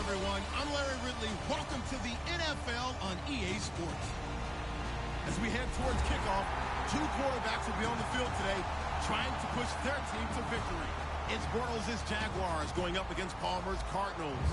everyone. I'm Larry Ridley. Welcome to the NFL on EA Sports. As we head towards kickoff, two quarterbacks will be on the field today trying to push their team to victory. It's Bortles' Jaguars going up against Palmer's Cardinals.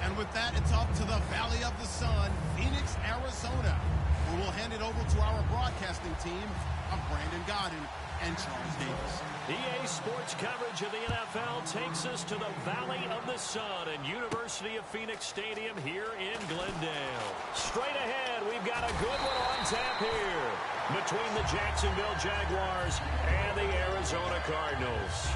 And with that, it's off to the Valley of the Sun, Phoenix, Arizona, where we'll hand it over to our broadcasting team of Brandon Godden and Charles Davis. EA Sports coverage of the NFL takes us to the Valley of the Sun and University of Phoenix Stadium here in Glendale. Straight ahead, we've got a good one on tap here between the Jacksonville Jaguars and the Arizona Cardinals.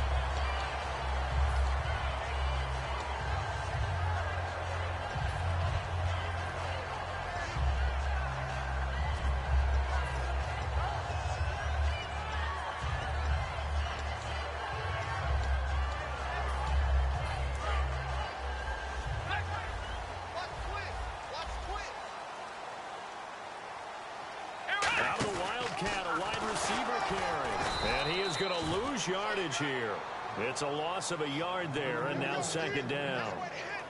Out of the Wildcat, a wide receiver carry. And he is going to lose yardage here. It's a loss of a yard there, and now second down.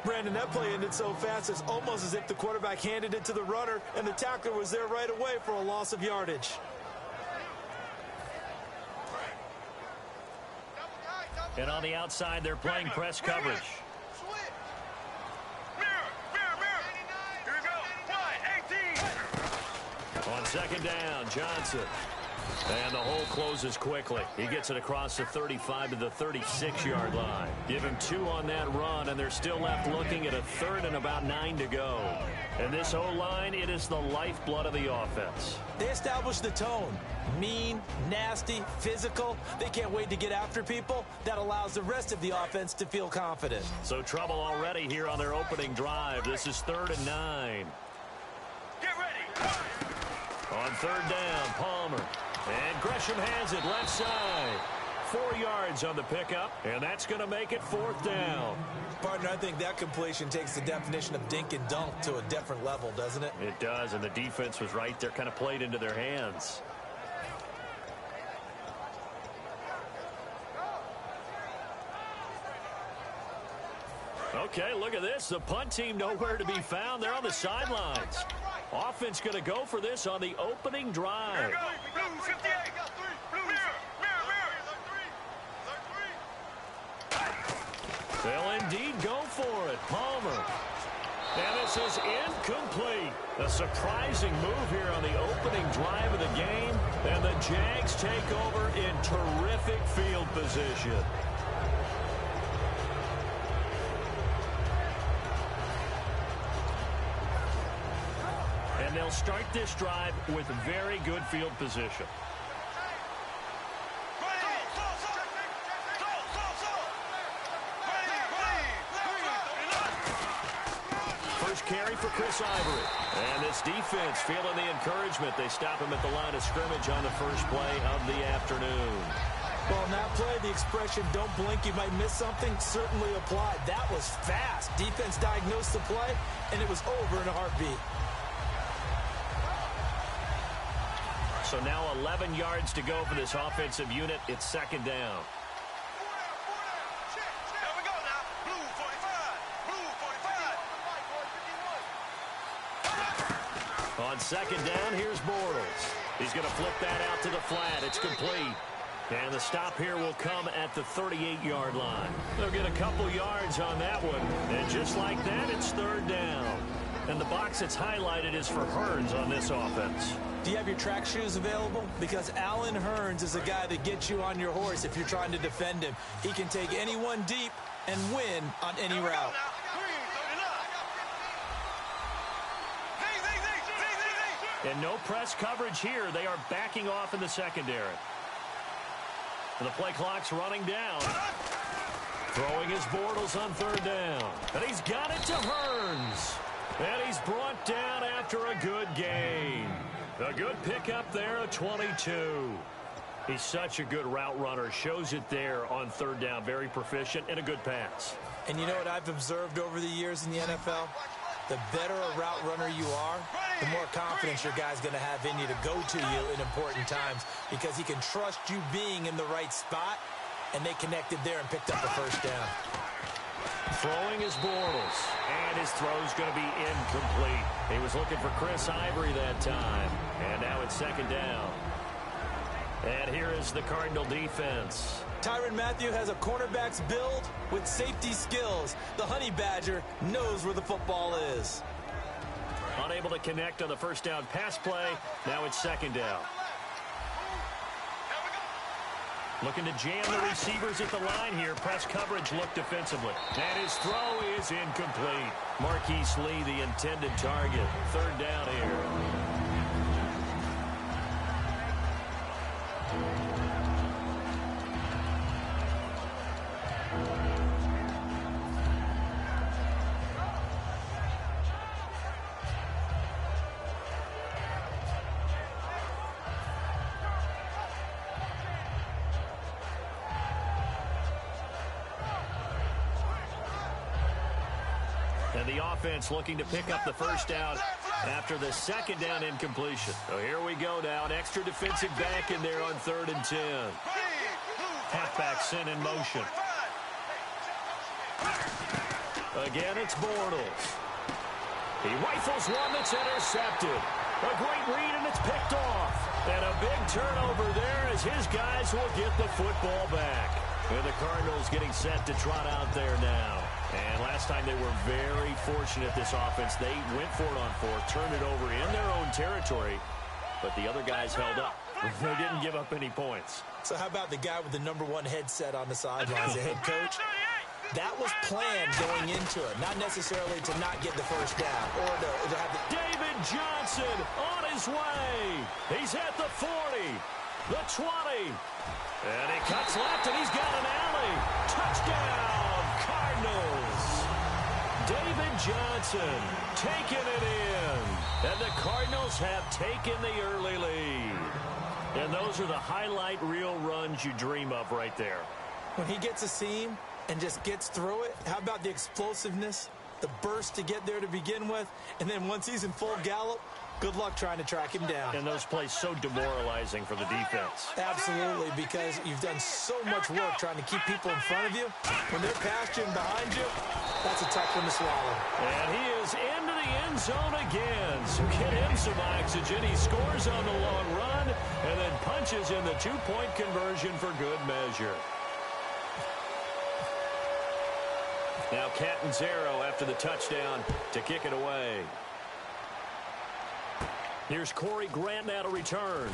Brandon, that play ended so fast, it's almost as if the quarterback handed it to the runner, and the tackler was there right away for a loss of yardage. And on the outside, they're playing press coverage. On second down, Johnson. And the hole closes quickly. He gets it across the 35 to the 36-yard line. Give him 2 on that run, and they're still left looking at a third and about 9 to go. And this O-line, it is the lifeblood of the offense. They established the tone. Mean, nasty, physical. They can't wait to get after people. That allows the rest of the offense to feel confident. So trouble already here on their opening drive. This is 3rd and 9. Get ready. On third down, Palmer. And Gresham has it left side. 4 yards on the pickup, and that's going to make it 4th down. Partner, I think that completion takes the definition of dink and dunk to a different level, doesn't it? It does, and the defense was right there, kind of played into their hands. Okay, look at this. The punt team nowhere to be found. They're on the sidelines. Offense going to go for this on the opening drive. They'll indeed go for it. Palmer. And this is incomplete. A surprising move here on the opening drive of the game. And the Jags take over in terrific field position. And they'll start this drive with very good field position. First carry for Chris Ivory. And this defense feeling the encouragement. They stop him at the line of scrimmage on the first play of the afternoon. Well, on that play, the expression, don't blink, you might miss something, certainly applied. That was fast. Defense diagnosed the play, and it was over in a heartbeat. So now 11 yards to go for this offensive unit. It's second down. There we go now. Blue 45. Blue 45. On second down, here's Bortles. He's going to flip that out to the flat. It's complete. And the stop here will come at the 38-yard line. They'll get a couple yards on that one. And just like that, it's third down. And the box that's highlighted is for Hearns on this offense. Do you have your track shoes available? Because Allen Hearns is a guy that gets you on your horse if you're trying to defend him. He can take anyone deep and win on any route. And no press coverage here. They are backing off in the secondary. And the play clock's running down. Throwing his Bortles on third down. And he's got it to Hearns. And he's brought down after a good gain. A good pickup there at 22. He's such a good route runner. Shows it there on third down. Very proficient and a good pass. And you know what I've observed over the years in the NFL? The better a route runner you are, the more confidence your guy's going to have in you to go to you in important times because he can trust you being in the right spot, and they connected there and picked up the first down. Throwing his Bortles. And his throw's going to be incomplete. He was looking for Chris Ivory that time. And now it's second down. And here is the Cardinal defense. Tyrann Mathieu has a cornerback's build with safety skills. The Honey Badger knows where the football is. Unable to connect on the first down pass play. Now it's second down. Looking to jam the receivers at the line here. Press coverage look defensively. And his throw is incomplete. Marquise Lee, the intended target. Third down here. And the offense looking to pick up the first down after the second down incompletion. So here we go now. An extra defensive back in there on 3rd and 10. Halfback sent in motion. Again, it's Bortles. He rifles one that's intercepted. A great read, and it's picked off. And a big turnover there as his guys will get the football back. And the Cardinals getting set to trot out there now. And last time they were very fortunate, this offense. They went for it on 4th, turned it over in their own territory, but the other guys held up. They didn't give up any points. So how about the guy with the #1 headset on the sidelines, the head coach? That was planned going into it, not necessarily to not get the first down or to have the... David Johnson on his way. He's at the 40, the 20, and he cuts left, and he's got an alley. Touchdown, Cardinals. David Johnson taking it in, and the Cardinals have taken the early lead. And those are the highlight reel runs you dream of right there. When he gets a seam and just gets through it, how about the explosiveness, the burst to get there to begin with, and then once he's in full gallop, good luck trying to track him down. And those plays so demoralizing for the defense. Absolutely, because you've done so much work trying to keep people in front of you. When they're past you and behind you, that's a tough one to swallow. And he is into the end zone again. So get him some oxygen. He scores on the long run and then punches in the two-point conversion for good measure. Now Catanzaro after the touchdown to kick it away. Here's Corey Grant now to return.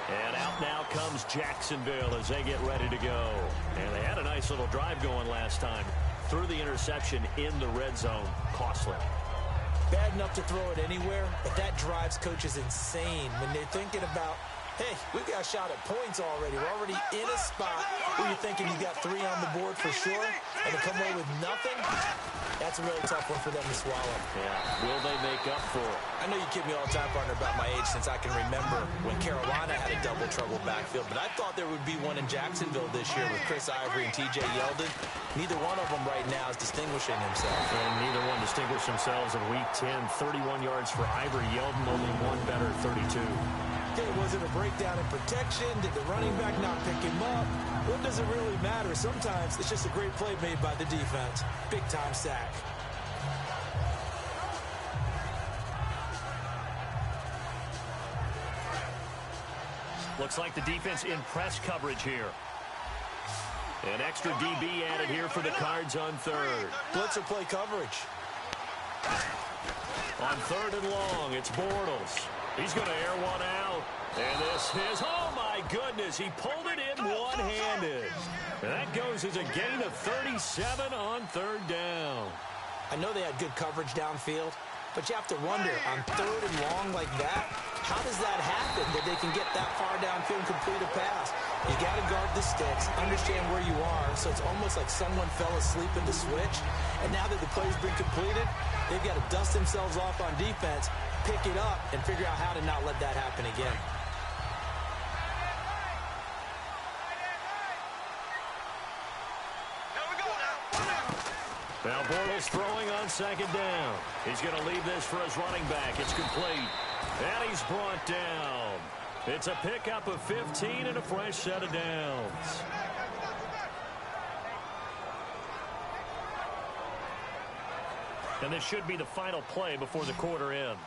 And out now comes Jacksonville as they get ready to go. And they had a nice little drive going last time. Threw the interception in the red zone. Costly. Bad enough to throw it anywhere, but that drives coaches insane when they're thinking about, hey, we got a shot at points already. We're already in a spot where you're thinking you got 3 on the board for sure, and to come away with nothing, that's a really tough one for them to swallow. Yeah, will they make up for it? I know you kid me all the time, partner, about my age since I can remember when Carolina had a double trouble backfield, but I thought there would be one in Jacksonville this year with Chris Ivory and T.J. Yeldon. Neither one of them right now is distinguishing himself. And neither one distinguished themselves in Week 10. 31 yards for Ivory. Yeldon only one better, 32. Okay, was it a breakdown in protection? Did the running back not pick him up? What does it really matter? Sometimes it's just a great play made by the defense. Big-time sack. Looks like the defense in press coverage here. An extra DB added here for the Cards on 3rd. Blitzer play coverage. On 3rd and long, it's Bortles. He's going to air one out. And this is, oh my goodness, he pulled it in one-handed. And that goes as a gain of 37 on 3rd down. I know they had good coverage downfield, but you have to wonder, on 3rd and long like that, how does that happen that they can get that far downfield and complete a pass? You got to guard the sticks, understand where you are, so it's almost like someone fell asleep in the switch, and now that the play's been completed, they've got to dust themselves off on defense, pick it up, and figure out how to not let that happen again. Now Bortles throwing on 2nd down. He's going to leave this for his running back. It's complete. And he's brought down. It's a pickup of 15 and a fresh set of downs. And this should be the final play before the quarter ends.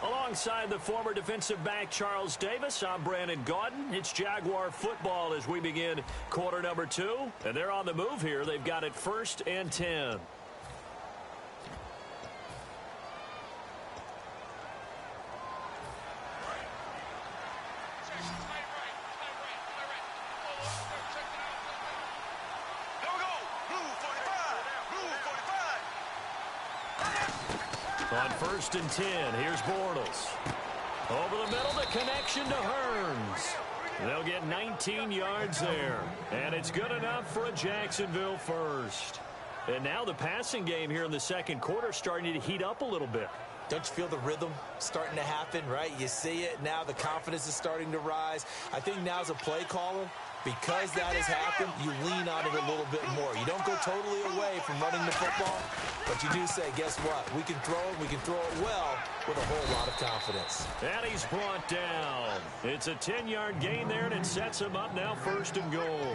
Alongside the former defensive back Charles Davis, I'm Brandon Gaudin. It's Jaguar football as we begin quarter number 2. And they're on the move here. They've got it 1st and 10. On 1st and 10, here's Bortles. Over the middle, the connection to Hearns. They'll get 19 yards there. And it's good enough for a Jacksonville first. And now the passing game here in the second quarter starting to heat up a little bit. Don't you feel the rhythm starting to happen, right? You see it now. The confidence is starting to rise. I think now as a play caller, because that has happened, you lean on it a little bit more. You don't go totally away from running the football, but you do say, guess what? We can throw it. We can throw it well with a whole lot of confidence. And he's brought down. It's a 10-yard gain there, and it sets him up now 1st and goal.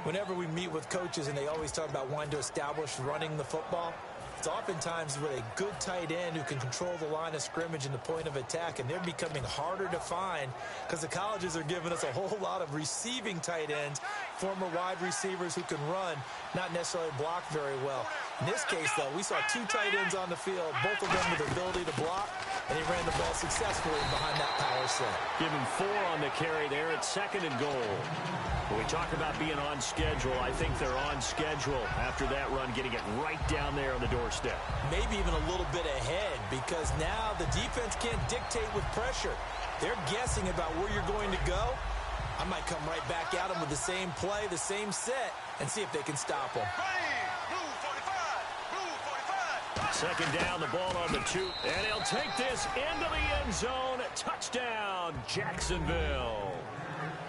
Whenever we meet with coaches and they always talk about wanting to establish running the football, it's oftentimes with a good tight end who can control the line of scrimmage and the point of attack, and they're becoming harder to find because the colleges are giving us a whole lot of receiving tight ends, former wide receivers who can run, not necessarily block very well. In this case, though, we saw 2 tight ends on the field, both of them with the ability to block, and he ran the ball successfully behind that power set. Give him 4 on the carry there at 2nd and goal. When we talk about being on schedule, I think they're on schedule after that run, getting it right down there on the doorstep. Maybe even a little bit ahead because now the defense can't dictate with pressure. They're guessing about where you're going to go. I might come right back at them with the same play, the same set, and see if they can stop them. Second down, the ball on the 2, and he'll take this into the end zone. Touchdown, Jacksonville.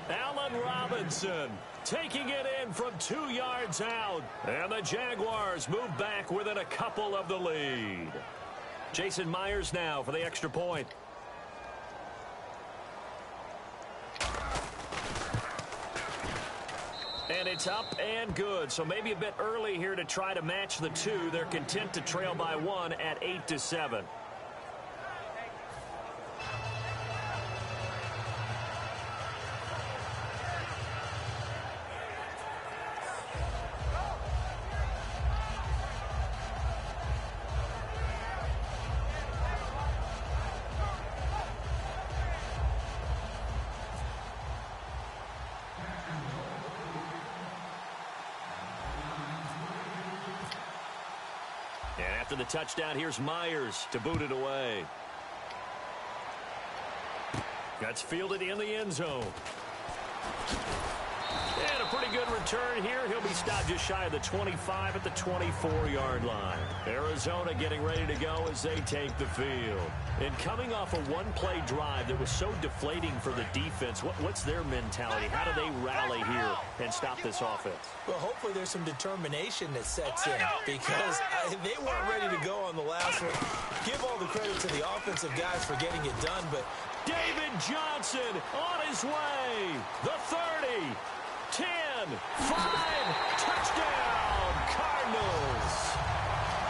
Allen Robinson taking it in from 2 yards out. And the Jaguars move back within a couple of the lead. Jason Myers now for the extra point. And it's up and good. So maybe a bit early here to try to match the 2. They're content to trail by 1 at 8-7. And after the touchdown, here's Myers to boot it away. That's fielded in the end zone. And a pretty good return here. He'll be stopped just shy of the 25 at the 24-yard line. Arizona getting ready to go as they take the field. And coming off a one-play drive that was so deflating for the defense, what's their mentality? How do they rally here and stop this offense? Well, hopefully there's some determination that sets in because they weren't ready to go on the last one. Give all the credit to the offensive guys for getting it done, but David Johnson on his way. The 30, 10, 5, touchdown, Cardinals.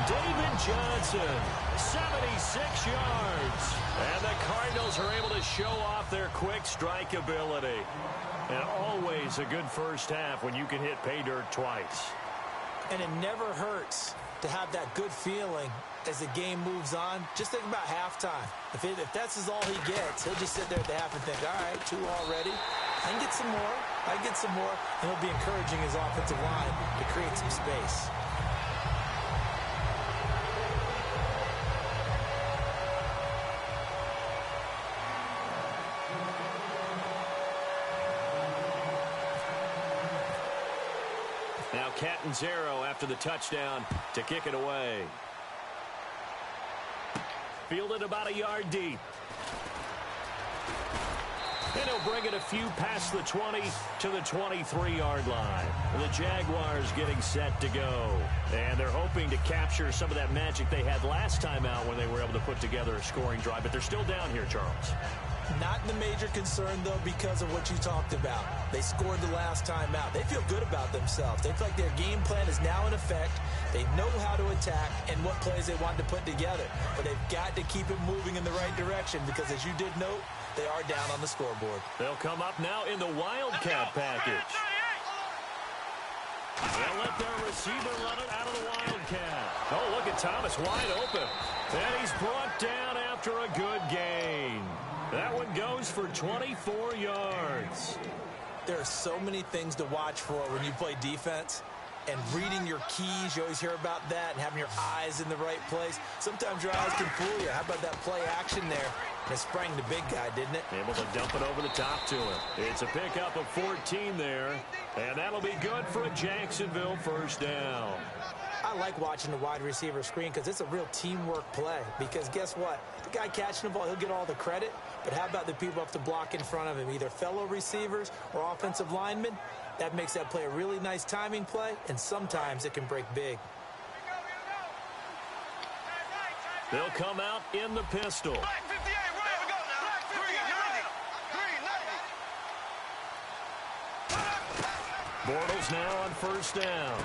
David Johnson, 76 yards. And the Cardinals are able to show off their quick strike ability. And always a good first half when you can hit pay dirt twice. And it never hurts to have that good feeling as the game moves on. Just think about halftime. If that's all he gets, he'll just sit there at the half and think, all right, 2 already. I can get some more. I can get some more. And he'll be encouraging his offensive line to create some space. Now Catanzaro after the touchdown to kick it away. Fielded about a yard deep. And he'll bring it a few past the 20 to the 23-yard line. The Jaguars getting set to go. And they're hoping to capture some of that magic they had last time out when they were able to put together a scoring drive. But they're still down here, Charles. Not the major concern, though, because of what you talked about. They scored the last time out. They feel good about themselves. They feel like their game plan is now in effect. They know how to attack and what plays they want to put together. But they've got to keep it moving in the right direction because, as you did note, they are down on the scoreboard. They'll come up now in the Wildcat package. They'll let their receiver run it out of the Wildcat. Oh, look at Thomas wide open. And he's brought down after a good gain. That one goes for 24 yards. There are so many things to watch for when you play defense. And reading your keys, you always hear about that, and having your eyes in the right place. Sometimes your eyes can fool you. How about that play action there? And it sprang the big guy, didn't it? Able to dump it over the top to him. It's a pickup of 14 there. And that'll be good for a Jacksonville first down. I like watching the wide receiver screen because it's a real teamwork play. Because guess what? The guy catching the ball, he'll get all the credit. But how about the people up to block in front of him, either fellow receivers or offensive linemen? That makes that play a really nice timing play, and sometimes it can break big. They'll come out in the pistol. Black 58, where we go now? Black 58, Bortles now on first down.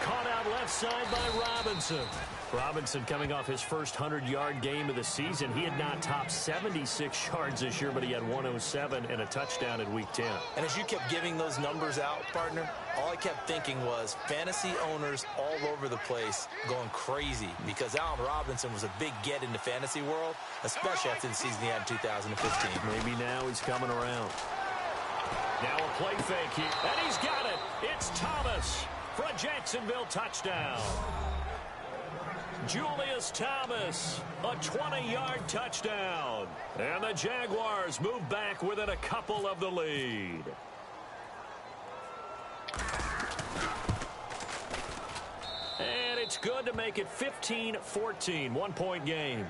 Caught out left side by Robinson. Robinson coming off his first 100-yard game of the season. He had not topped 76 yards this year, but he had 107 and a touchdown in Week 10. And as you kept giving those numbers out, partner, all I kept thinking was fantasy owners all over the place going crazy because Allen Robinson was a big get in the fantasy world, especially after the season he had in 2015. Maybe now he's coming around. Now a play fake here, and he's got it. It's Thomas for a Jacksonville touchdown. Julius Thomas, a 20-yard touchdown. And the Jaguars move back within a couple of the lead. And it's good to make it 15-14, one-point game.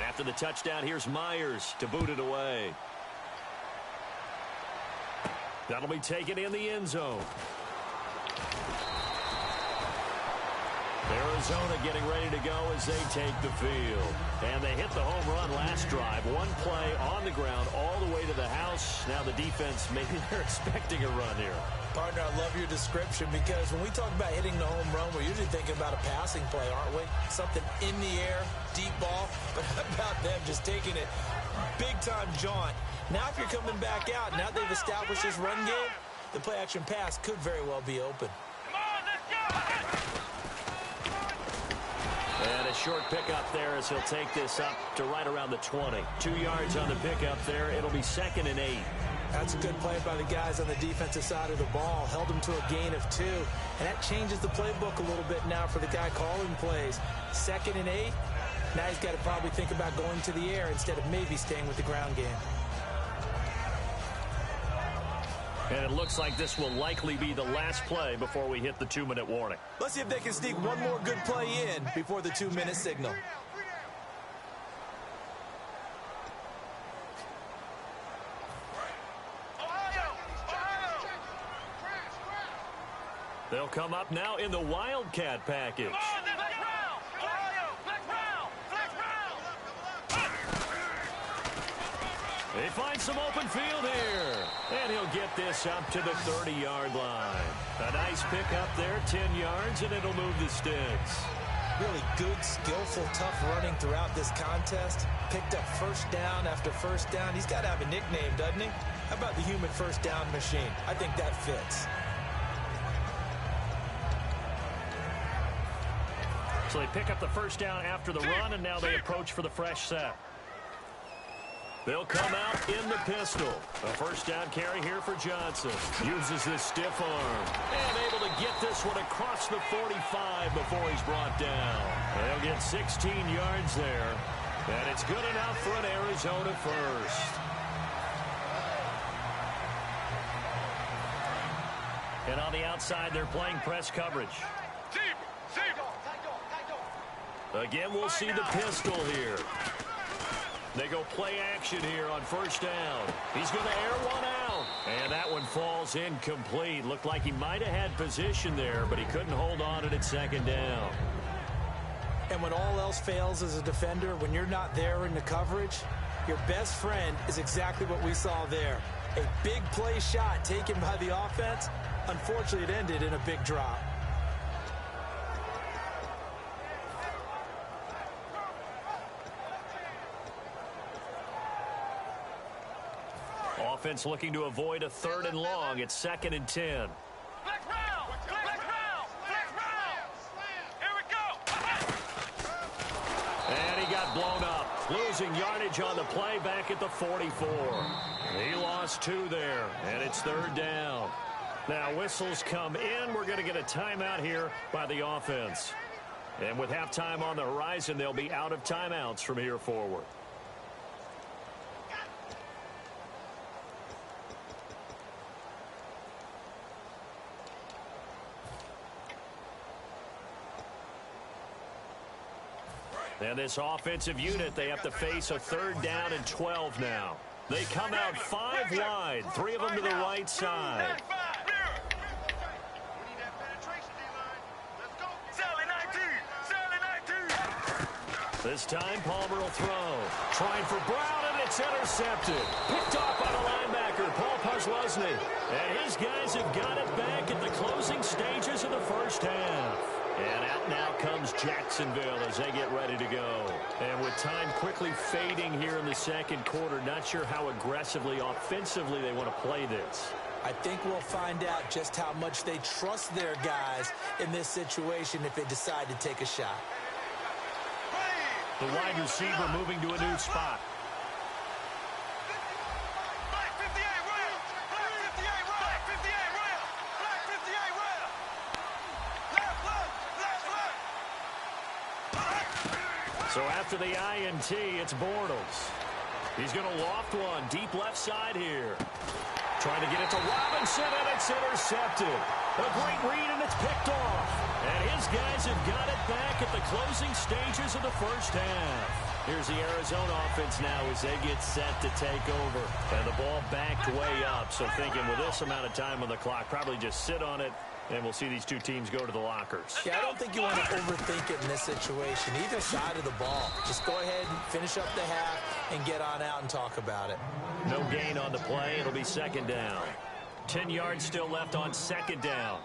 After the touchdown, here's Myers to boot it away. That'll be taken in the end zone. Arizona getting ready to go as they take the field. And they hit the home run last drive. One play on the ground all the way to the house. Now the defense, maybe they're expecting a run here. Partner, I love your description because when we talk about hitting the home run, we're usually thinking about a passing play, aren't we? Something in the air, deep ball. But how about them just taking it big-time jaunt? Now if you're coming back out, now they've established this run game, the play-action pass could very well be open. And a short pickup there as he'll take this up to right around the 20. 2 yards on the pickup there. It'll be 2nd and 8. That's a good play by the guys on the defensive side of the ball. Held them to a gain of 2. And that changes the playbook a little bit now for the guy calling plays. 2nd and 8. Now he's got to probably think about going to the air instead of maybe staying with the ground game. And it looks like this will likely be the last play before we hit the 2-minute warning. Let's see if they can sneak one more good play in before the 2-minute signal. They'll come up now in the Wildcat package. They find some open field here. And he'll get this up to the 30-yard line. A nice pickup there, 10 yards, and it'll move the sticks. Really good, skillful, tough running throughout this contest. Picked up first down after first down. He's got to have a nickname, doesn't he? How about the human first down machine? I think that fits. So they pick up the first down after the run, and now they approach for the fresh set. They'll come out in the pistol. A first down carry here for Johnson. Uses this stiff arm. And able to get this one across the 45 before he's brought down. They'll get 16 yards there. And it's good enough for an Arizona first. And on the outside, they're playing press coverage. Again, we'll see the pistol here. They go play action here on first down. He's going to air one out. And that one falls incomplete. Looked like he might have had position there, but he couldn't hold on to it at second down. And when all else fails as a defender, when you're not there in the coverage, your best friend is exactly what we saw there. A big play shot taken by the offense. Unfortunately, it ended in a big drop. Offense looking to avoid a 3rd and long. It's 2nd and 10. And he got blown up. Losing yardage on the play back at the 44. He lost 2 there, and it's 3rd down. Now whistles come in. We're going to get a timeout here by the offense. And with halftime on the horizon, they'll be out of timeouts from here forward. And this offensive unit, they have to face a 3rd down and 12 now. They come out 5 wide, 3 of them to the right side. This time, Palmer will throw. Trying for Brown, and it's intercepted. Picked off by the linebacker, Paul Posluszny. And his guys have got it back at the closing stages of the first half. And out now comes Jacksonville as they get ready to go. And with time quickly fading here in the second quarter, not sure how aggressively, offensively they want to play this. I think we'll find out just how much they trust their guys in this situation if they decide to take a shot. The wide receiver moving to a new spot. So after the INT, it's Bortles. He's going to loft one deep left side here. Trying to get it to Robinson, and it's intercepted. A great read, and it's picked off. And his guys have got it back at the closing stages of the first half. Here's the Arizona offense now as they get set to take over. And the ball backed way up. So thinking with this amount of time on the clock, probably just sit on it, and we'll see these two teams go to the lockers. Yeah, I don't think you want to overthink it in this situation. Either side of the ball. Just go ahead and finish up the half and get on out and talk about it. No gain on the play. It'll be 2nd down. 10 yards still left on 2nd down.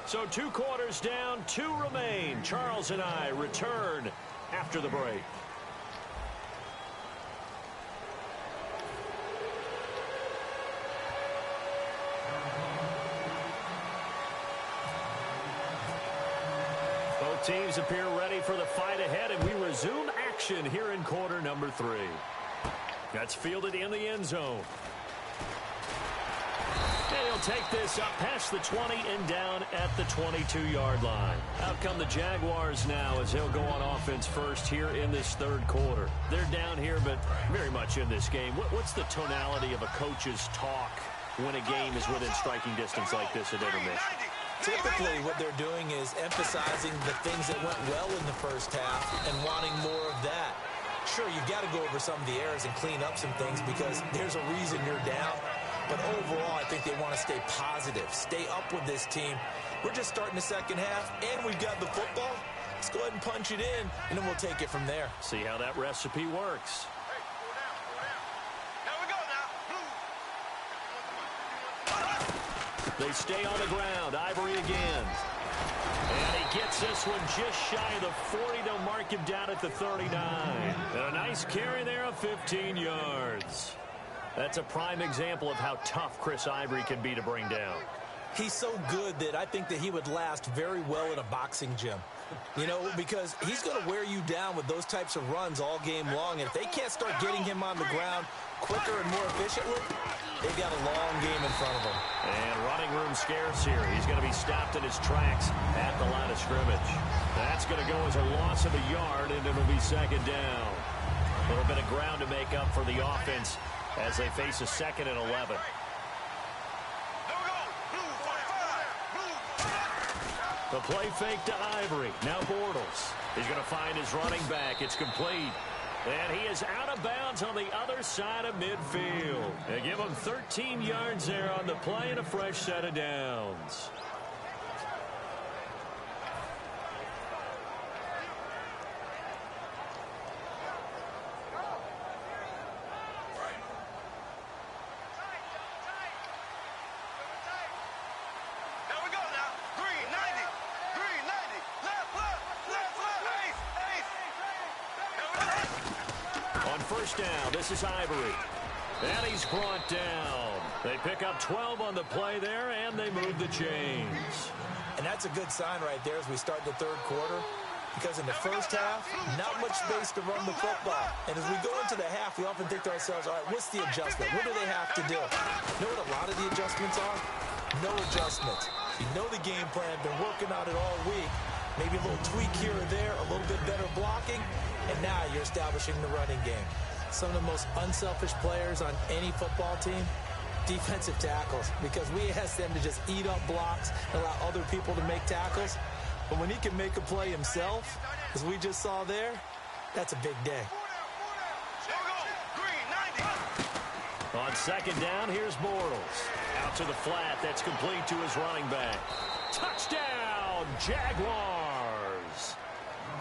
So 2 quarters down, 2 remain. Charles and I return after the break. Both teams appear ready for the fight ahead, and we resume action here in quarter number 3. That's fielded in the end zone. And he'll take this up past the 20 and down at the 22-yard line. Out come the Jaguars now as they'll go on offense first here in this 3rd quarter. They're down here, but very much in this game. What's the tonality of a coach's talk when a game is within striking distance like this at intermission? Typically, what they're doing is emphasizing the things that went well in the first half and wanting more of that. Sure, you've got to go over some of the errors and clean up some things because there's a reason you're down. But overall, I think they want to stay positive, stay up with this team. We're just starting the second half, and we've got the football. Let's go ahead and punch it in, and then we'll take it from there. See how that recipe works. They stay on the ground. Ivory again. And he gets this one just shy of the 40. They'll mark him down at the 39. And a nice carry there of 15 yards. That's a prime example of how tough Chris Ivory can be to bring down. He's so good that I think that he would last very well in a boxing gym. You know, because he's going to wear you down with those types of runs all game long. And if they can't start getting him on the ground quicker and more efficiently, they've got a long game in front of them. And running room scarce here. He's going to be stopped in his tracks at the line of scrimmage. That's going to go as a loss of a yard, and it'll be 2nd down. A little bit of ground to make up for the offense as they face a 2nd and 11. The play fake to Ivory. Now Bortles. He's going to find his running back. It's complete. And he is out of bounds on the other side of midfield. They give him 13 yards there on the play and a fresh set of downs. Down. This is Ivory. And he's brought down. They pick up 12 on the play there, and they move the chains. And that's a good sign right there as we start the third quarter. Because in the first half, not much space to run the football. And as we go into the half, we often think to ourselves, all right, what's the adjustment? What do they have to do? You know what a lot of the adjustments are? No adjustments. You know the game plan, been working on it all week. Maybe a little tweak here or there, a little bit better blocking, and now you're establishing the running game. Some of the most unselfish players on any football team, defensive tackles, because we ask them to just eat up blocks and allow other people to make tackles. But when he can make a play himself, as we just saw there, that's a big day. On 2nd down, here's Bortles. Out to the flat. That's complete to his running back. Touchdown, Jaguars.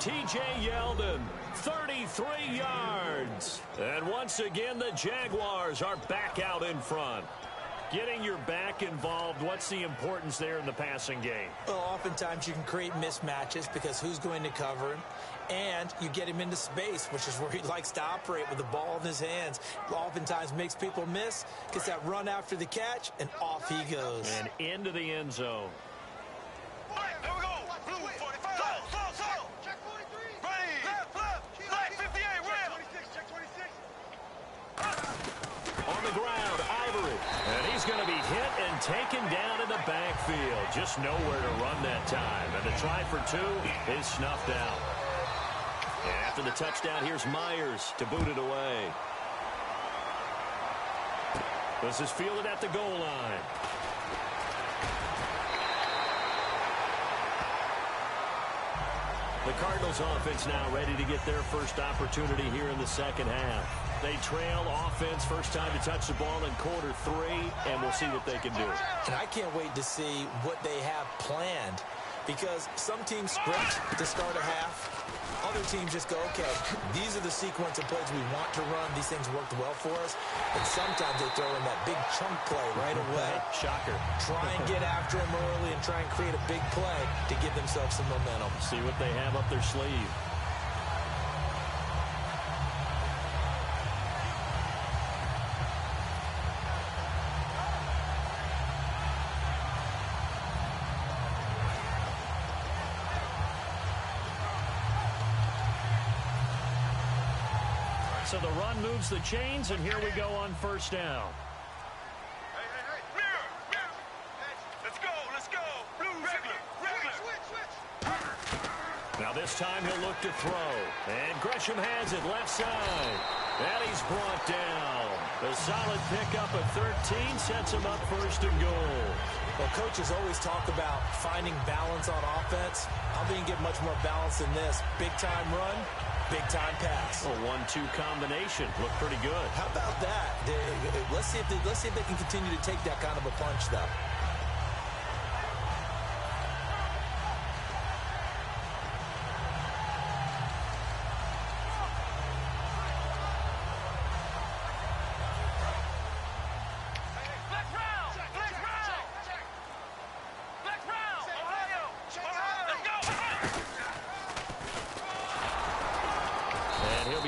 T.J. Yeldon, 33 yards. And once again, the Jaguars are back out in front. Getting your back involved, what's the importance there in the passing game? Well, oftentimes you can create mismatches because who's going to cover him? And you get him into space, which is where he likes to operate with the ball in his hands. Oftentimes makes people miss, gets that run after the catch, and off he goes. And into the end zone. There we go. Blue 45. Slow. Check 43. Ready. Left. 58. Real. 26. Check 26. On the ground, Ivory. And he's going to be hit and taken down in the backfield. Just nowhere to run that time. And the try for 2 is snuffed out. And after the touchdown, here's Myers to boot it away. This is fielded at the goal line. The Cardinals offense now ready to get their first opportunity here in the second half. They trail offense first time to touch the ball in quarter 3, and we'll see what they can do. And I can't wait to see what they have planned, because some teams script to start a half. Other teams just go, okay, these are the sequence of plays we want to run. These things worked well for us. And sometimes they throw in that big chunk play right away. Shocker. Try and get after him early and try and create a big play to give themselves some momentum. See what they have up their sleeve. So the run moves the chains, and here we go on first down. Hey. Mirror. Let's go. Blue, regular. Switch. Now this time he'll look to throw. And Gresham has it left side. And he's brought down. The solid pickup of 13 sets him up first and goal. Well, coaches always talk about finding balance on offense. I don't think you get much more balance than this. Big-time run, big-time pass. A 1-2 combination. Looked pretty good. How about that? Let's see if they can continue to take that kind of a punch, though.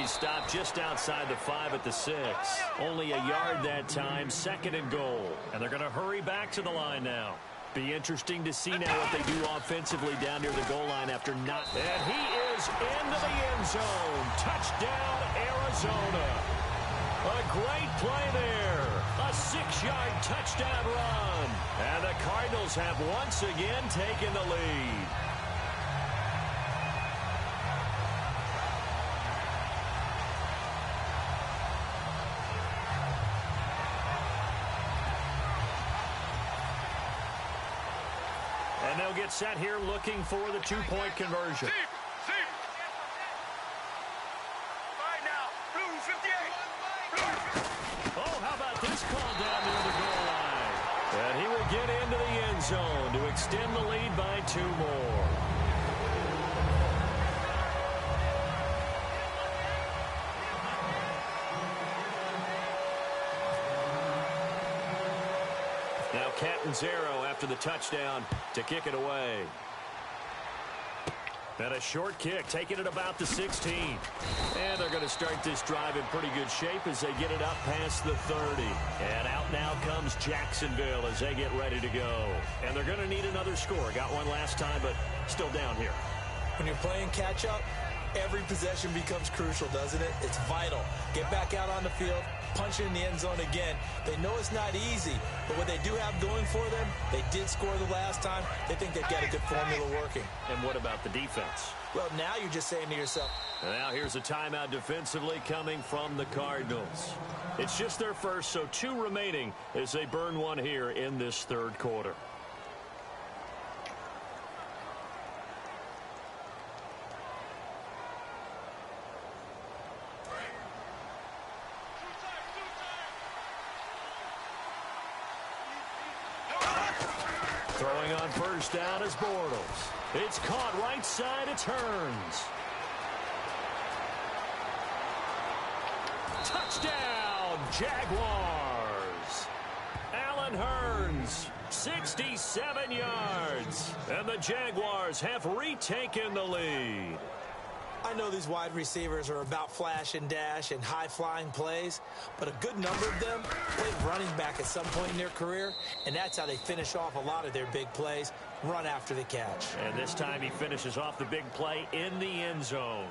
Stopped just outside the 5 at the 6. Only a yard that time, 2nd and goal. And they're going to hurry back to the line now. Be interesting to see now what they do offensively down near the goal line after not. And he is into the end zone. Touchdown, Arizona. A great play there. A 6-yard touchdown run. And the Cardinals have once again taken the lead. And they'll get set here looking for the two-point conversion. Right now, blue 58. Oh, how about this call down near the goal line? And he will get into the end zone to extend the lead by 2 more. Now Catanzaro after the touchdown to kick it away. And a short kick, taking it about the 16. And they're going to start this drive in pretty good shape as they get it up past the 30. And out now comes Jacksonville as they get ready to go. And they're going to need another score. Got one last time, but still down here. When you're playing catch-up, every possession becomes crucial, doesn't it? It's vital. Get back out on the field, punch it in the end zone again. They know it's not easy, but what they do have going for them, they did score the last time. They think they've got a good formula working. And what about the defense? Well, now you're just saying to yourself. And now here's a timeout defensively coming from the Cardinals. It's just their first, so 2 remaining as they burn one here in this third quarter. Throwing on first down is Bortles. It's caught right side. It's Hearns. Touchdown, Jaguars. Allen Hearns, 67 yards. And the Jaguars have retaken the lead. I know these wide receivers are about flash and dash and high-flying plays, but a good number of them played running back at some point in their career, and that's how they finish off a lot of their big plays, run after the catch. And this time he finishes off the big play in the end zone.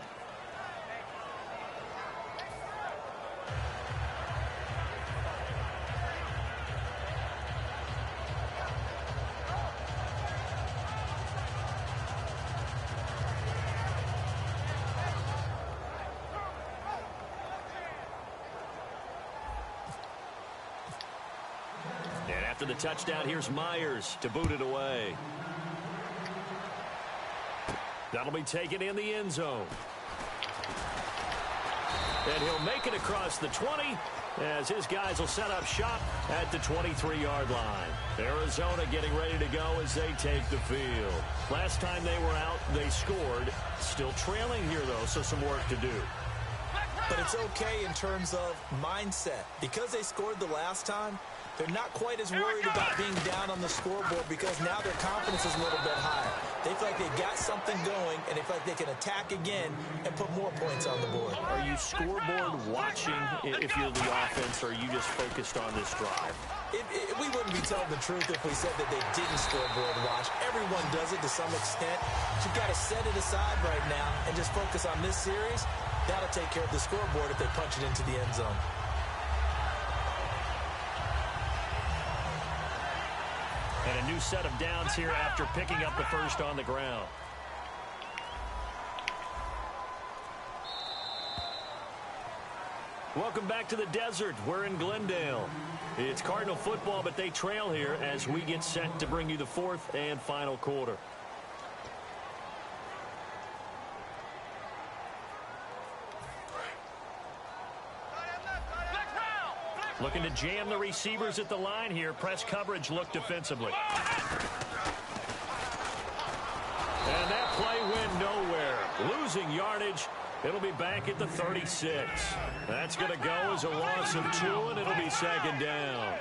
And after the touchdown, here's Myers to boot it away. That'll be taken in the end zone. And he'll make it across the 20 as his guys will set up shop at the 23-yard line. Arizona getting ready to go as they take the field. Last time they were out, they scored. Still trailing here, though, so some work to do. But it's okay in terms of mindset. Because they scored the last time, they're not quite as worried about being down on the scoreboard because now their confidence is a little bit higher. They feel like they've got something going, and they feel like they can attack again and put more points on the board. Are you scoreboard watching if you're the offense, or are you just focused on this drive? We wouldn't be telling the truth if we said that they didn't scoreboard watch. Everyone does it to some extent. But you've got to set it aside right now and just focus on this series. That'll take care of the scoreboard if they punch it into the end zone. And a new set of downs here after picking up the first on the ground. Welcome back to the desert. We're in Glendale. It's Cardinal football, but they trail here as we get set to bring you the fourth and final quarter. Looking to jam the receivers at the line here. Press coverage look defensively. And that play went nowhere. Losing yardage. It'll be back at the 36. That's going to go as a loss of 2, and it'll be second down.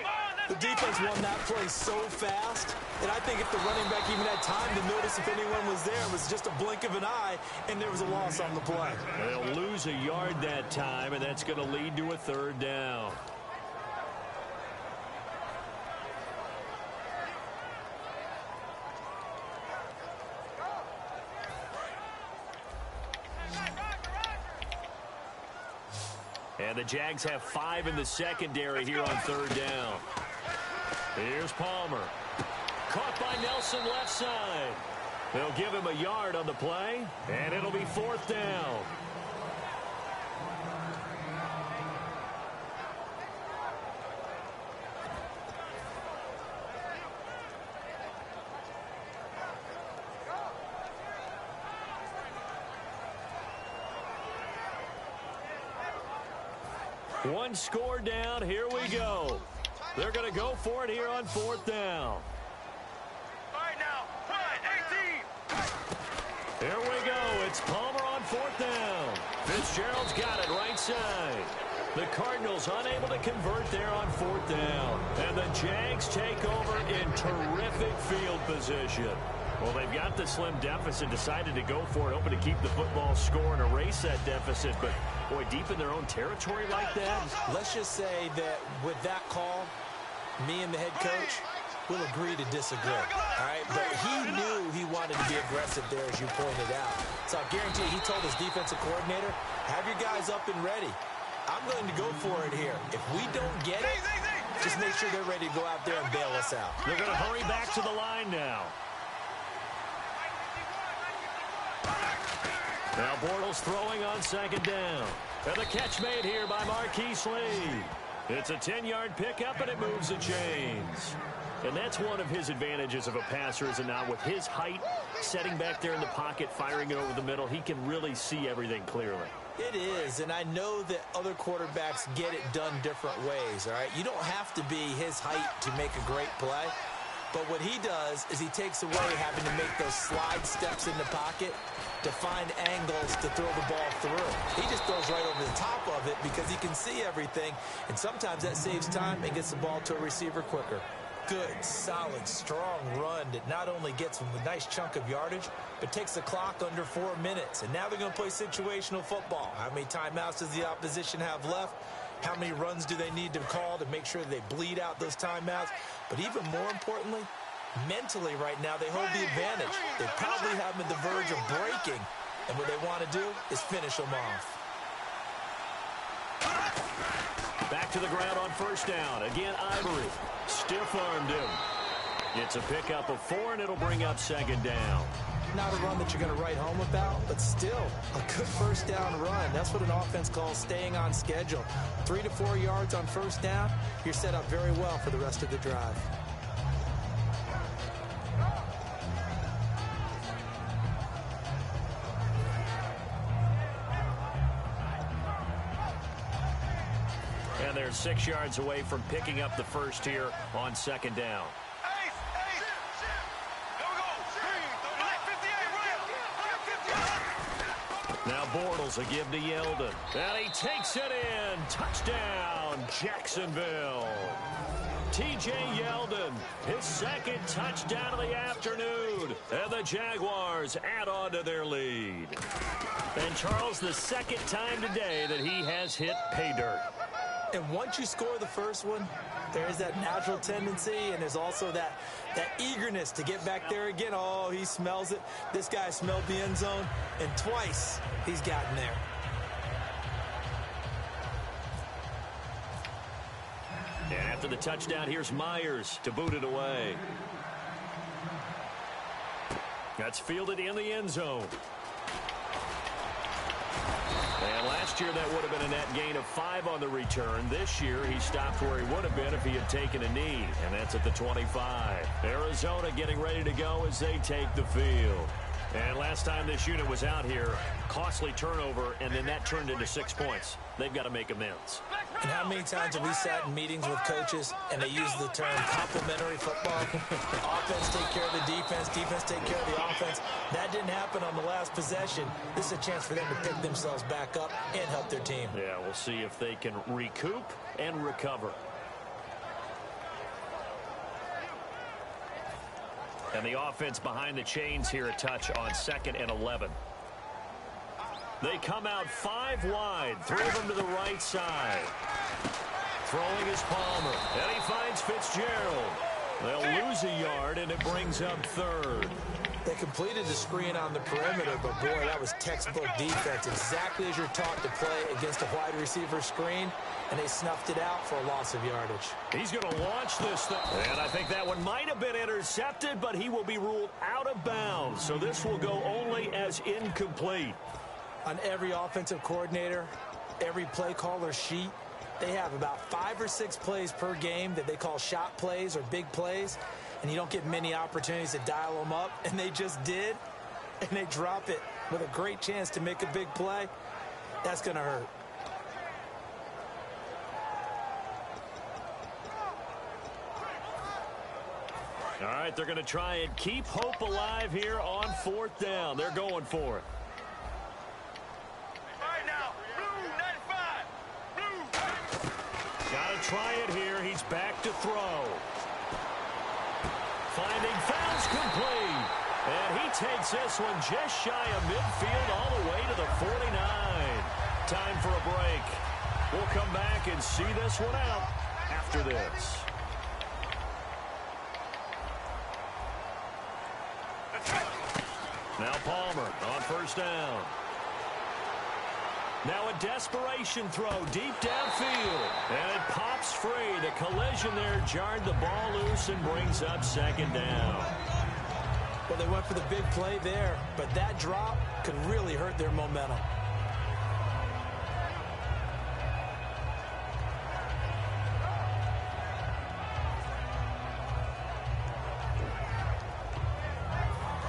The defense won that play so fast, and I think if the running back even had time to notice if anyone was there, it was just a blink of an eye, and there was a loss on the play. They'll lose a yard that time, and that's going to lead to a third down. And the Jags have 5 in the secondary here on third down. Here's Palmer. Caught by Nelson left side. They'll give him a yard on the play, and it'll be fourth down. One score down. Here we go. They're going to go for it here on 4th down. All right, now. Run, 18. Here we go. It's Palmer on 4th down. Fitzgerald's got it right side. The Cardinals unable to convert there on 4th down. And the Jags take over in terrific field position. Well, they've got the slim deficit, decided to go for it, hoping to keep the football score and erase that deficit. But, boy, deep in their own territory like that. Let's just say that with that call, me and the head coach will agree to disagree. All right? But he knew he wanted to be aggressive there, as you pointed out. So I guarantee you, he told his defensive coordinator, have your guys up and ready. I'm going to go for it here. If we don't get it, just make sure they're ready to go out there and bail us out. They're going to hurry back to the line now. Now Bortles throwing on 2nd down. And the catch made here by Marquise Lee. It's a 10-yard pickup, and it moves the chains. And that's one of his advantages of a passer, is it not? With his height, setting back there in the pocket, firing it over the middle, he can really see everything clearly. It is, and I know that other quarterbacks get it done different ways, all right? You don't have to be his height to make a great play. But what he does is he takes away having to make those slide steps in the pocket to find angles to throw the ball through. He just throws right over the top of it because he can see everything, and sometimes that saves time and gets the ball to a receiver quicker. Good, solid, strong run that not only gets him a nice chunk of yardage, but takes the clock under 4 minutes. And now they're going to play situational football. How many timeouts does the opposition have left? How many runs do they need to call to make sure they bleed out those timeouts? But even more importantly, mentally right now, they hold the advantage. They probably have them at the verge of breaking. And what they want to do is finish them off. Back to the ground on 1st down. Again, Ivory. Stiff-armed him. It's a pickup of 4, and it'll bring up 2nd down. Not a run that you're going to write home about, but still a good 1st down run. That's what an offense calls staying on schedule. 3 to 4 yards on 1st down, you're set up very well for the rest of the drive. And they're 6 yards away from picking up the first here on 2nd down. Now Bortles a give to Yeldon. And he takes it in. Touchdown, Jacksonville. T.J. Yeldon, his 2nd touchdown of the afternoon. And the Jaguars add on to their lead. And Charles, the 2nd time today that he has hit pay dirt. And once you score the first one, there's that natural tendency, and there's also that eagerness to get back there again. Oh, he smells it. This guy smelled the end zone, and twice he's gotten there. And after the touchdown, here's Myers to boot it away. That's fielded in the end zone. And last year, that would have been a net gain of 5 on the return. This year, he stopped where he would have been if he had taken a knee, and that's at the 25. Arizona getting ready to go as they take the field. And last time this unit was out here, costly turnover, and then that turned into 6 points. They've got to make amends. And how many times have we sat in meetings with coaches and they use the term complementary football? Offense take care of the defense, defense take care of the offense. That didn't happen on the last possession. This is a chance for them to pick themselves back up and help their team. Yeah, we'll see if they can recoup and recover. And the offense behind the chains here, a touch on 2nd and 11. They come out 5 wide, 3 of them to the right side. Throwing is Palmer, and he finds Fitzgerald. They'll lose a yard, and it brings up 3rd. They completed the screen on the perimeter, but boy, that was textbook defense. Exactly as you're taught to play against a wide receiver screen, and they snuffed it out for a loss of yardage. He's going to launch this thing. And I think that one might have been intercepted, but he will be ruled out of bounds. So this will go only as incomplete. On every offensive coordinator, every play caller sheet, they have about 5 or 6 plays per game that they call shot plays or big plays, and you don't get many opportunities to dial them up, and they just did, and they drop it with a great chance to make a big play. That's going to hurt. All right, they're going to try and keep hope alive here on 4th down. They're going for it. All right now, blue 95. Blue. Got to try it here. He's back to throw. Finding fouls complete. And he takes this one just shy of midfield all the way to the 49. Time for a break. We'll come back and see this one out after this. Now Palmer on 1st down. Now a desperation throw deep downfield. And it pops free. The collision there jarred the ball loose and brings up 2nd down. Well, they went for the big play there, but that drop could really hurt their momentum.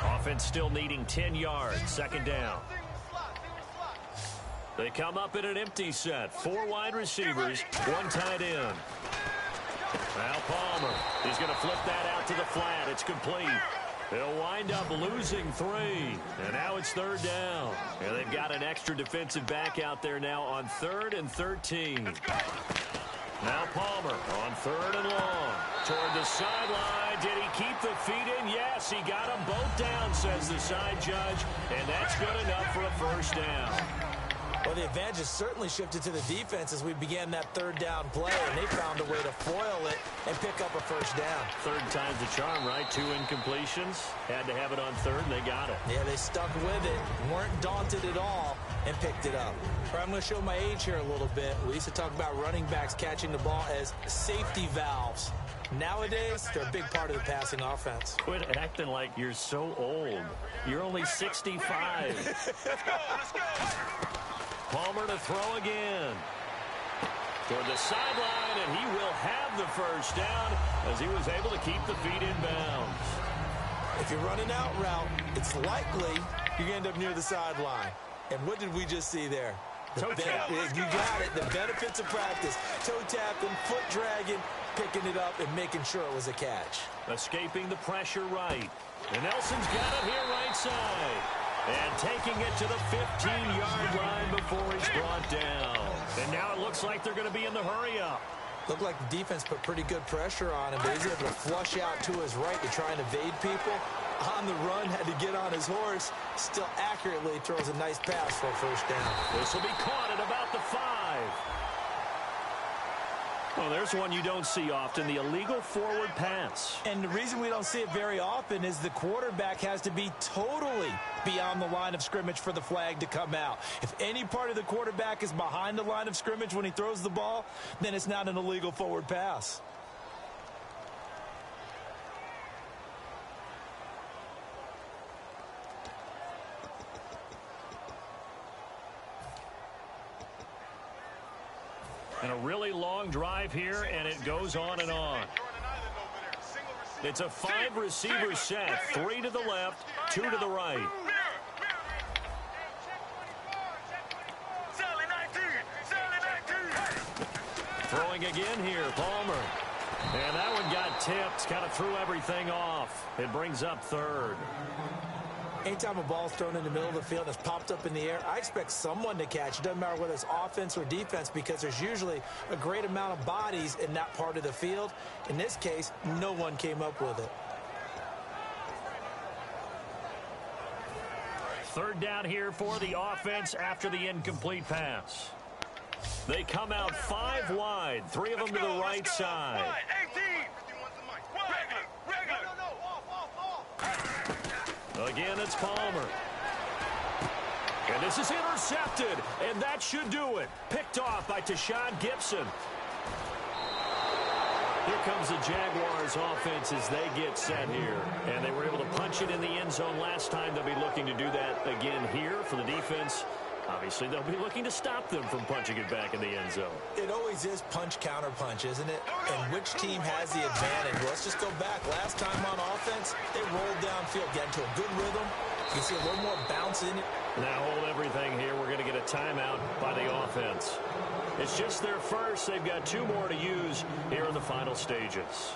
Offense still needing 10 yards. 2nd down. They come up in an empty set. 4 wide receivers, 1 tight end. Now Palmer. He's going to flip that out to the flat. It's complete. They'll wind up losing 3. And now it's 3rd down. And they've got an extra defensive back out there now on 3rd and 13. Now Palmer on 3rd and long. Toward the sideline. Did he keep the feet in? Yes, he got them both down, says the side judge. And that's good enough for a 1st down. Well, the advantage has certainly shifted to the defense as we began that 3rd down play, and they found a way to foil it and pick up a 1st down. 3rd time's the charm, right? 2 incompletions. Had to have it on 3rd, and they got it. Yeah, they stuck with it, weren't daunted at all, and picked it up. I'm going to show my age here a little bit. We used to talk about running backs catching the ball as safety valves. Nowadays, they're a big part of the passing offense. Quit acting like you're so old. You're only 65. Let's go. Palmer to throw again. Toward the sideline, and he will have the 1st down as he was able to keep the feet in bounds. If you're running out route, it's likely you're going to end up near the sideline. And what did we just see there? Toe tap. You got it. The benefits of practice. Toe tapping, foot dragging, picking it up, and making sure it was a catch. Escaping the pressure right. And Nelson's got it here right side. And taking it to the 15-yard line before he's brought down. And now it looks like they're going to be in the hurry-up. Looked like the defense put pretty good pressure on him, but he's able to flush out to his right to try and evade people. On the run, had to get on his horse. Still accurately throws a nice pass for a 1st down. This will be caught at about the 5. Well, there's one you don't see often, the illegal forward pass. And the reason we don't see it very often is the quarterback has to be totally beyond the line of scrimmage for the flag to come out. If any part of the quarterback is behind the line of scrimmage when he throws the ball, then it's not an illegal forward pass. And a really long drive here, and it goes on and on. It's a 5-receiver set. 3 to the left, 2 to the right. Throwing again here, Palmer. And that one got tipped, kind of threw everything off. It brings up 3rd. Anytime a ball's thrown in the middle of the field and it's popped up in the air, I expect someone to catch. It doesn't matter whether it's offense or defense because there's usually a great amount of bodies in that part of the field. In this case, no one came up with it. 3rd down here for the offense after the incomplete pass. They come out 5 wide, 3 of them to the right side. 18. Again, it's Palmer. And this is intercepted, and that should do it. Picked off by Tashawn Gibson. Here comes the Jaguars offense as they get set here. And they were able to punch it in the end zone last time. They'll be looking to do that again here for the defense. Obviously, they'll be looking to stop them from punching it back in the end zone. It always is punch-counter-punch, isn't it? And which team has the advantage? Well, let's just go back. Last time on offense, they rolled downfield, got into a good rhythm. You can see a little more bounce in it. Now hold everything here. We're going to get a timeout by the offense. It's just their first. They've got 2 more to use here in the final stages.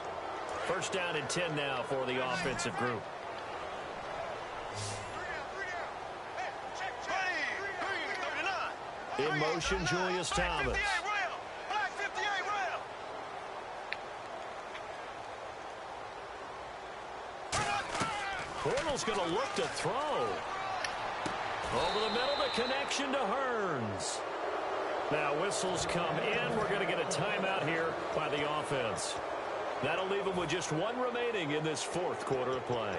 First down and 10 now for the offensive group. In motion, Julius Thomas. Bortles going to look to throw. Over the middle, the connection to Hearns. Now whistles come in. We're going to get a timeout here by the offense. That'll leave them with just one remaining in this fourth quarter of play.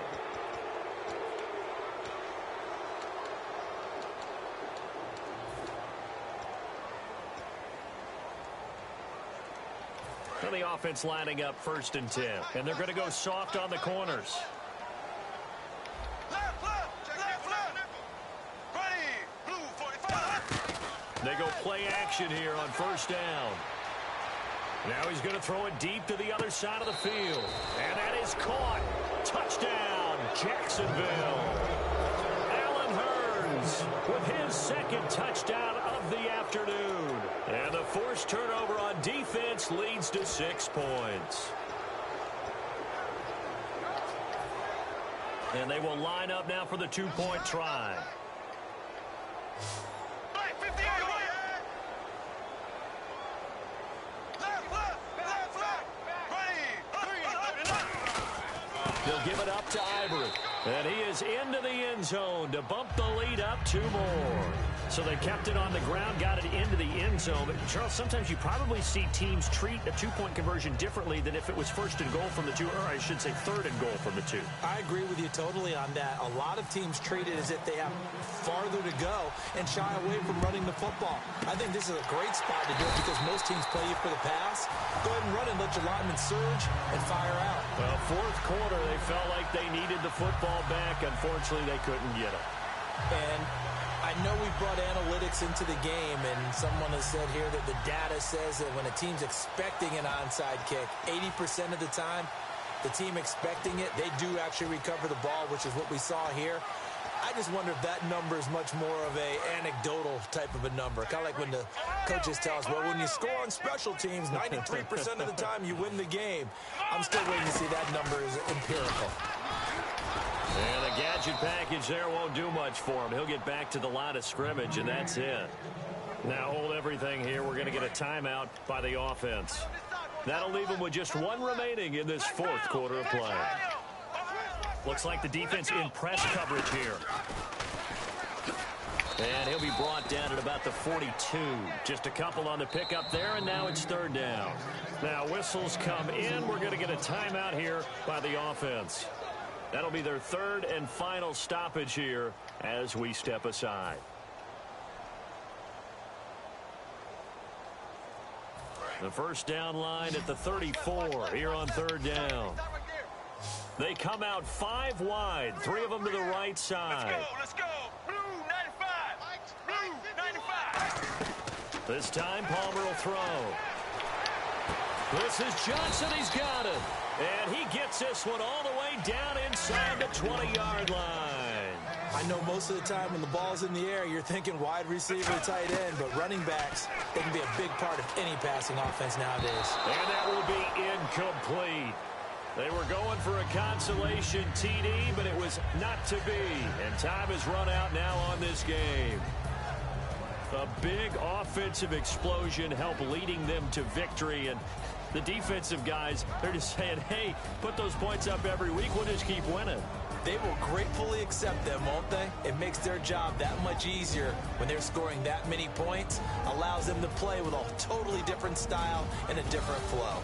So the offense lining up first and 10. And they're going to go soft on the corners. They go play action here on first down. Now he's going to throw it deep to the other side of the field. And that is caught. Touchdown, Jacksonville. Allen Hearns with his second touchdown of the afternoon. And the forced turnover on defense leads to 6 points. And they will line up now for the two-point try. He'll give it up to Ivory. And he is into the end zone to bump the lead up 2 more. So they kept it on the ground, got it into the end zone. But, Charles, sometimes you probably see teams treat a two-point conversion differently than if it was first and goal from the 2, or I should say third and goal from the 2. I agree with you totally on that. A lot of teams treat it as if they have farther to go and shy away from running the football. I think this is a great spot to do it because most teams play you for the pass. Go ahead and run and let your linemen surge and fire out. Well, fourth quarter, they felt like they needed the football back. Unfortunately, they couldn't get it. And I know we brought analytics into the game, and someone has said here that the data says that when a team's expecting an onside kick, 80% of the time, the team expecting it, they do actually recover the ball, which is what we saw here. I just wonder if that number is much more of a anecdotal type of a number. Kind of like when the coaches tell us, well, when you score on special teams, 93% of the time you win the game. I'm still waiting to see that number is empirical. And the gadget package there won't do much for him. He'll get back to the line of scrimmage, and that's it. Now hold everything here. We're going to get a timeout by the offense. That'll leave him with just one remaining in this fourth quarter of play. Looks like the defense in press coverage here. And he'll be brought down at about the 42. Just a couple on the pickup there, and now it's third down. Now whistles come in. We're going to get a timeout here by the offense. That'll be their third and final stoppage here as we step aside. The first down line at the 34 here on third down. They come out 5 wide, 3 of them to the right side. Let's go. Blue 95. Blue 95. This time Palmer will throw. This is Johnson. He's got it. And he gets this one all the way down inside the 20-yard line. I know most of the time when the ball's in the air, you're thinking wide receiver, tight end, but running backs, they can be a big part of any passing offense nowadays. And that will be incomplete. They were going for a consolation TD, but it was not to be. And time has run out now on this game. A big offensive explosion helped leading them to victory. And the defensive guys, they're just saying, hey, put those points up every week. We'll just keep winning. They will gratefully accept them, won't they? It makes their job that much easier when they're scoring that many points. Allows them to play with a totally different style and a different flow.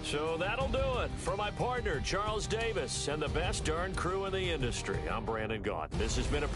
So that'll do it. For my partner, Charles Davis, and the best darn crew in the industry, I'm Brandon Gaudin. This has been a